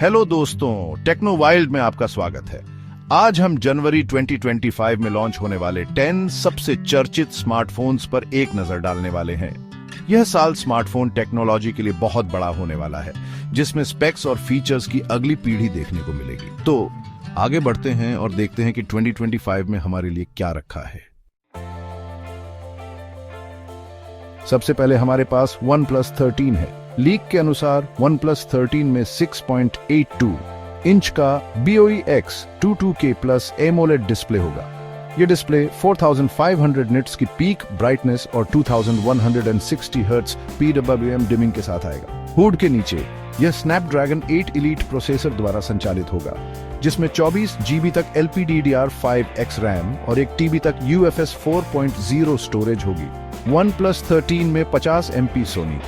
Hello दोस्तों, techno wild में आपका स्वागत है। आज हम जनवरी 2025 में लॉन्च होने वाले 10 सबसे चर्चित स्मार्टफोन्स पर एक नजर डालने वाले हैं। यह साल स्मार्टफोन टेक्नोलॉजी के लिए बहुत बड़ा होने वाला है, जिसमें स्पेक्स और फीचर्स की अगली पीढ़ी देखने को मिलेगी। तो आगे बढ़ते हैं और देखते हैं कि 2025 में हमारे लिए क्या रखा है। सबसे पहले हमारे पास OnePlus 13 है। लीक के अनुसार OnePlus 13 में 6.82 इंच का BOE-X 22K plus AMOLED display होगा। यह डिस्प्ले 4500 निट्स की पीक ब्राइटनेस और 2160 हर्ट्ज PWM डिमिंग के साथ आएगा। हुड के नीचे यह स्नैपड्रैगन 8 एलीट प्रोसेसर द्वारा संचालित होगा, जिसमें 24 GB तक LPDDR5X रैम और 1 TB तक UFS 4.0 स्टोरेज होगी। OnePlus 13 में 50 MP Sony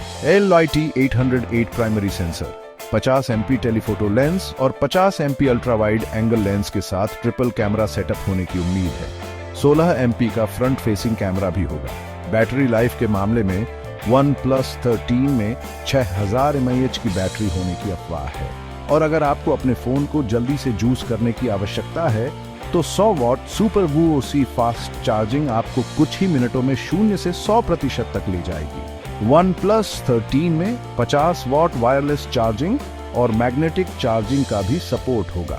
LIT808 primary sensor, 50 MP telephoto lens और 50 MP ultra wide angle lens के साथ ट्रिपल कैमरा सेटअप होने की उम्मीद है। 16 MP का फ्रंट फेसिंग कैमरा भी होगा। बैटरी लाइफ के मामले में OnePlus 13 में 6000 mAh की बैटरी होने की अफवाह है, और अगर आपको अपने फोन को जल्दी से जूस करने की आवश्यकता है तो 100 what super VOC fast charging आपको कुछ ही मिनटों में 0 से 100% तक ले जाएगी। OnePlus 13 में 50 वॉट वायरलेस चार्जिंग और मैग्नेटिक चार्जिंग का भी सपोर्ट होगा।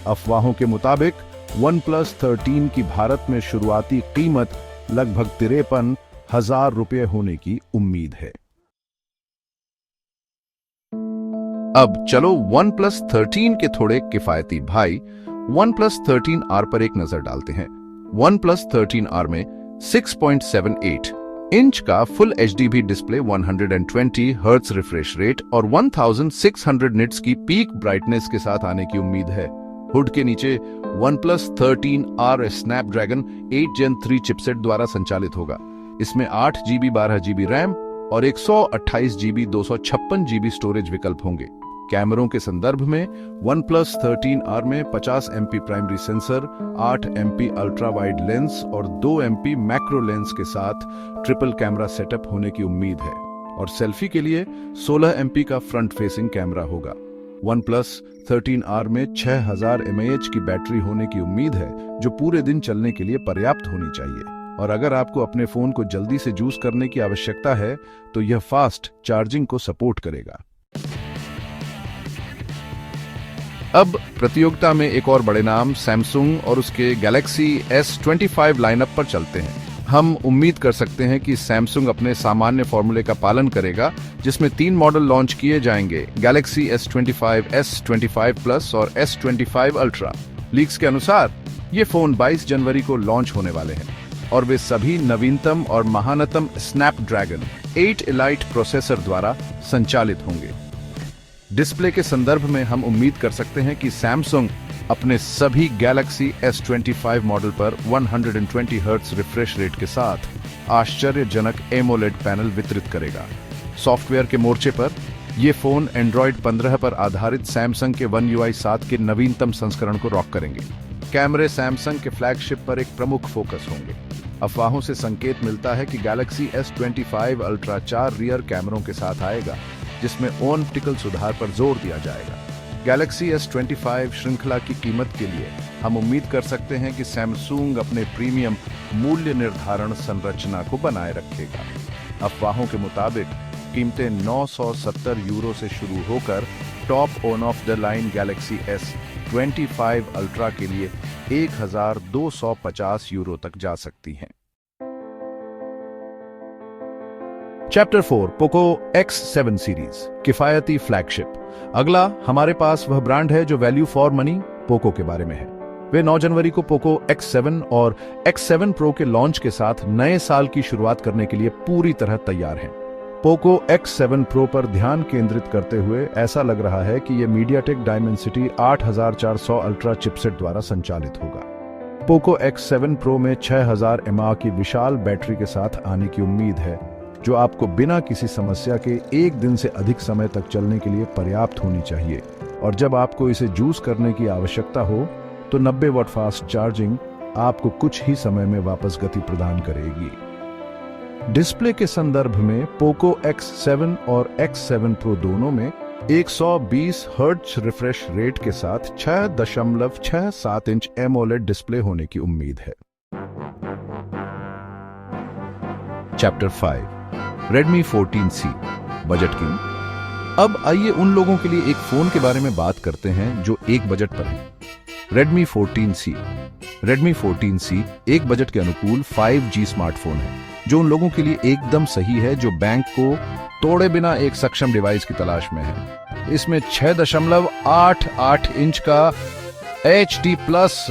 अफवाहों के मुताबिक OnePlus 13 की भारत में शुरुआती कीमत लगभग 53,000 रुपये होने की उम्मीद है। अब चलो OnePlus 13 के थोड़े किफायती भाई OnePlus 13R पर एक नजर डालते हैं। OnePlus 13R में 6.78 इंच का full HDV display, 120 hertz refresh rate और 1600 निट्स की पीक ब्राइटनेस के साथ आने की उम्मीद है। हुड के नीचे OnePlus 13R Snapdragon 8 Gen 3 chipset द्वारा संचालित होगा। इसमें 8 GB 12 GB रैम और 128 GB 256 GB स्टोरेज विकल्प होंगे। कैमरों के संदर्भ में OnePlus 13R में 50 MP primary sensor, 8 MP ultra wide lens और 2 MP मैक्रो लेंस के साथ ट्रिपल कैमरा सेटअप होने की उम्मीद है, और सेल्फी के लिए 16 MP का फ्रंट फेसिंग कैमरा होगा। OnePlus 13R में 6000 mAh की बैटरी होने की उम्मीद है, जो पूरे दिन चलने के लिए पर्याप्त होनी चाहिए। और अगर आपको अपने फोन को जल्दी से जूस करने की आवश्यकता है तो यह फास्ट चार्जिंग को सपोर्ट करेगा। अब प्रतियोगिता में एक और बड़े नाम सैमसंग और उसके Galaxy S25 लाइनअप पर चलते हैं। हम उम्मीद कर सकते हैं कि सैमसंग अपने सामान्य फॉर्मूले का पालन करेगा, जिसमें 3 मॉडल लॉन्च किए जाएंगे, Galaxy S25, S25 Plus और S25 Ultra। लीक्स के अनुसार ये फोन 22 जनवरी को लॉन्च होने वाले हैं, और वे सभी नवीनतम और महानतम स्नैपड्रैगन 8 एलाइट प्रोसेसर द्वारा संचालित होंगे। डिस्प्ले के संदर्भ में हम उम्मीद कर सकते हैं कि सैमसंग अपने सभी Galaxy S25 मॉडल पर 120 हर्ट्ज रिफ्रेश रेट के साथ आश्चर्यजनक एमोलेड पैनल वितरित करेगा। सॉफ्टवेयर के मोर्चे पर ये फोन Android 15 पर आधारित सैमसंग के One UI 7 के नवीनतम संस्करण को रॉक करेंगे। कैमरे सैमसंग के फ्लैगशिप पर एक प्रमुख फोकस होंगे। अफवाहों से संकेत मिलता है कि Galaxy S25 Ultra 4 रियर कैमरों के साथ आएगा, जिसमें ऑप्टिकल सुधार पर जोर दिया जाएगा। Galaxy S25 श्रृंखला की कीमत के लिए हम उम्मीद कर सकते हैं कि सैमसंग अपने प्रीमियम मूल्य निर्धारण संरचना को बनाए रखेगा। अफवाहों के मुताबिक कीमतें 970 यूरो से शुरू होकर top on off the line Galaxy S25 Ultra के लिए 1250 यूरो तक जा सकती हैं। चैप्टर 4 पोको X7 सीरीज किफायती फ्लैगशिप। अगला हमारे पास वह ब्रांड है जो वैल्यू फॉर मनी पोको के बारे में है। वे 9 जनवरी को पोको X7 और X7 Pro के लॉन्च के साथ नए साल की शुरुआत करने के लिए पूरी तरह तैयार हैं। पोको X7 Pro पर ध्यान केंद्रित करते हुए ऐसा लग रहा है कि यह मीडियाटेक डायमेंसिटी 8400 अल्ट्रा चिपसेट द्वारा संचालित होगा। पोको X7 Pro में 6000 mAh की विशाल बैटरी के साथ आने की उम्मीद है, जो आपको बिना किसी समस्या के 1 दिन से अधिक समय तक चलने के लिए पर्याप्त होनी चाहिए। और जब आपको इसे जूस करने की आवश्यकता हो तो 90 वॉट फास्ट चार्जिंग आपको कुछ ही समय में वापस गति प्रदान करेगी। डिस्प्ले के संदर्भ में पोको X7 और X7 Pro दोनों में 120 हर्ट्ज रिफ्रेश रेट के साथ 6.67 इंच एमोलेड डिस्प्ले होने की उम्मीद है। Chapter 5 Redmi 14C budget king. अब आइए उन लोगों के लिए एक फोन के बारे में बात करते हैं जो एक बजट पर है। Redmi 14C। Redmi 14C एक बजट के अनुकूल 5G स्मार्टफोन है जो उन लोगों के लिए एकदम सही है जो बैंक को तोड़े बिना एक सक्षम डिवाइस की तलाश में है। इसमें 6.88 इंच का HD प्लस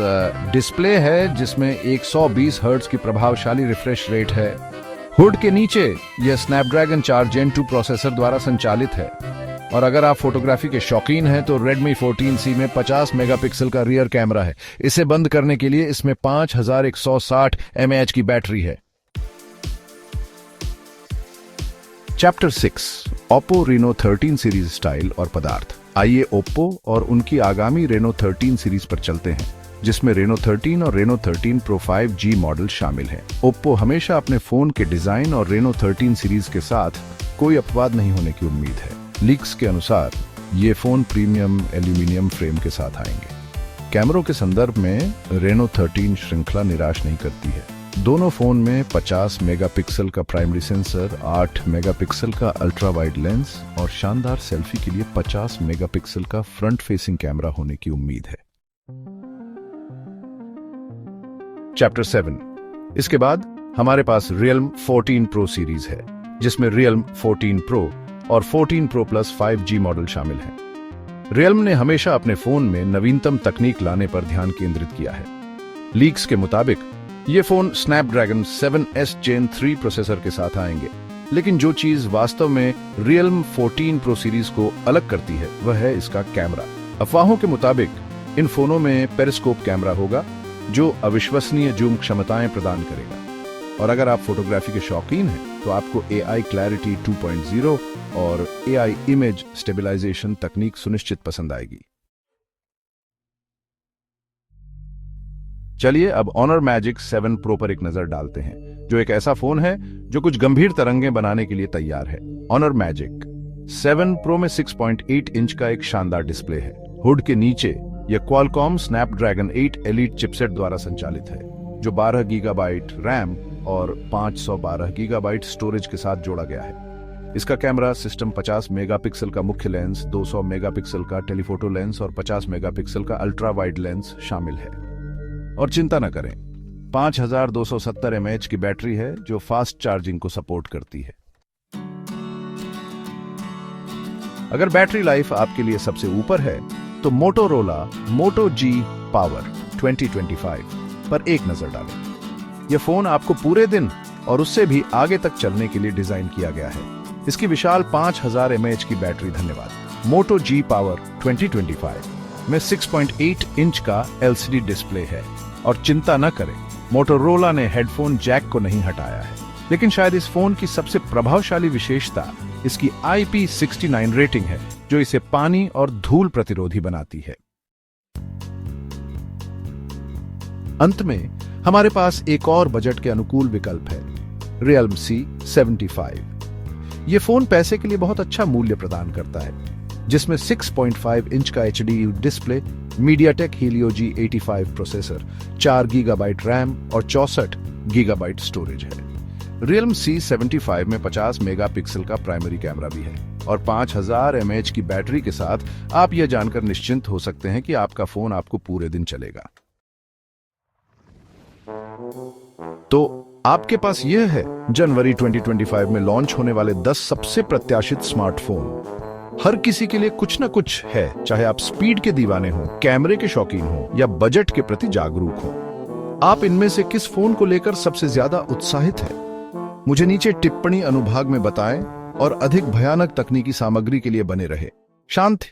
डिस्प्ले है जिसमें 120 हर्ट्ज की प्रभावशाली रिफ्रेश रेट है। हुड के नीचे यह स्नैपड्रैगन 4 Gen 2 प्रोसेसर द्वारा संचालित है। और अगर आप फोटोग्राफी के शौकीन हैं तो Redmi 14C में 50 मेगापिक्सल का रियर कैमरा है। इसे बंद करने के लिए इसमें 5160 mAh की बैटरी है। Chapter 6 Oppo Reno 13 series style और पदार्थ। आइए Oppo और उनकी आगामी Reno 13 सीरीज पर चलते हैं जिसमें Reno 13 और Reno 13 Pro 5G मॉडल शामिल हैं। Oppo हमेशा अपने फोन के डिजाइन और Reno 13 सीरीज के साथ कोई अपवाद नहीं होने की उम्मीद है। लीक्स के अनुसार ये फोन प्रीमियम एल्यूमिनियम फ्रेम के साथ आएंगे। कैमरों के संदर्भ में Reno 13 श्रृंखला निराश नहीं करती है। दोनों फोन में 50 मेगापिक्सल का प्राइमरी सेंसर, 8 मेगापिक्सल का अल्ट्रा वाइड लेंस और शानदार सेल्फी के लिए 50 मेगापिक्सल का फ्रंट फेसिंग कैमरा होने की उम्मीद है। चैप्टर 7। इसके बाद हमारे पास Realme 14 Pro सीरीज है जिसमें Realme 14 Pro और 14 Pro Plus 5G मॉडल शामिल हैं। Realme ने हमेशा अपने फोन में नवीनतम तकनीक लाने पर ध्यान केंद्रित किया है। लीक्स के मुताबिक ये phone Snapdragon 7S Gen 3 processor के साथ आएंगे, लेकिन जो चीज वास्तव में Realme 14 Pro सीरीज को अलग करती है वह है इसका कैमरा। अफवाहों के मुताबिक इन फोनों में पेरिस्कोप कैमरा होगा जो अविश्वसनीय जूम क्षमताएं प्रदान करेगा। और अगर आप फोटोग्राफी के शौकीन हैं तो आपको AI Clarity 2.0 और AI Image Stabilization तकनीक सुनिश्चित पसंद आएगी। चलिए अब Honor Magic 7 Pro पर एक नजर डालते हैं जो एक ऐसा फोन है जो कुछ गंभीर तरंगें बनाने के लिए तैयार है। Honor Magic 7 Pro में 6.8 इंच का एक शानदार डिस्प्ले है। हुड के नीचे यह Qualcomm Snapdragon 8 Elite चिपसेट द्वारा संचालित है जो 12 गीगाबाइट रैम और 512 गीगाबाइट स्टोरेज के साथ जोड़ा गया है। इसका कैमरा सिस्टम 50 मेगापिक्सल का मुख्य लेंस, 200 मेगापिक्सल का टेलीफोटो लेंस और 50 मेगापिक्सल का अल्ट्रा वाइड लेंस शामिल है। और चिंता न करें, 5270 mAh की बैटरी है जो फास्ट चार्जिंग को सपोर्ट करती है। अगर बैटरी लाइफ आपके लिए सबसे ऊपर है तो Motorola Moto G Power 2025 पर एक नजर डालें। यह फोन आपको पूरे दिन और उससे भी आगे तक चलने के लिए डिजाइन किया गया है। इसकी विशाल 5000 mAh की बैटरी धन्यवाद Moto G Power 2025 में 6.8 इंच का LCD डिस्प्ले है। और चिंता न करें, मोटोरोला ने हेडफोन जैक को नहीं हटाया है। लेकिन शायद इस फोन की सबसे प्रभावशाली विशेषता इसकी IP69 रेटिंग है जो इसे पानी और धूल प्रतिरोधी बनाती है। अंत में हमारे पास एक और बजट के अनुकूल विकल्प है Realme C75। यह फोन पैसे के लिए बहुत अच्छा मूल्य प्रदान करता है जिसमें 6.5 इंच का HD display, MediaTek Helio G85 processor, 4 gigabyte RAM और 64 गीगाबाइट स्टोरेज है। Realme C75 में 50 मेगापिक्सल का प्राइमरी कैमरा भी है और 5000 mAh की बैटरी के साथ आप यह जानकर निश्चिंत हो सकते हैं कि आपका फोन आपको पूरे दिन चलेगा। तो आपके पास यह है जनवरी 2025 में लॉन्च होने वाले 10 सबसे प्रत्याशित स्मार्टफोन। हर किसी के लिए कुछ ना कुछ है, चाहे आप स्पीड के दीवाने हो, कैमरे के शौकीन हो या बजट के प्रति जागरूक हो। आप इनमें से किस फोन को लेकर सबसे ज्यादा उत्साहित है? मुझे नीचे टिप्पणी अनुभाग में बताएं और अधिक भयानक तकनीकी सामग्री के लिए बने रहे। शांत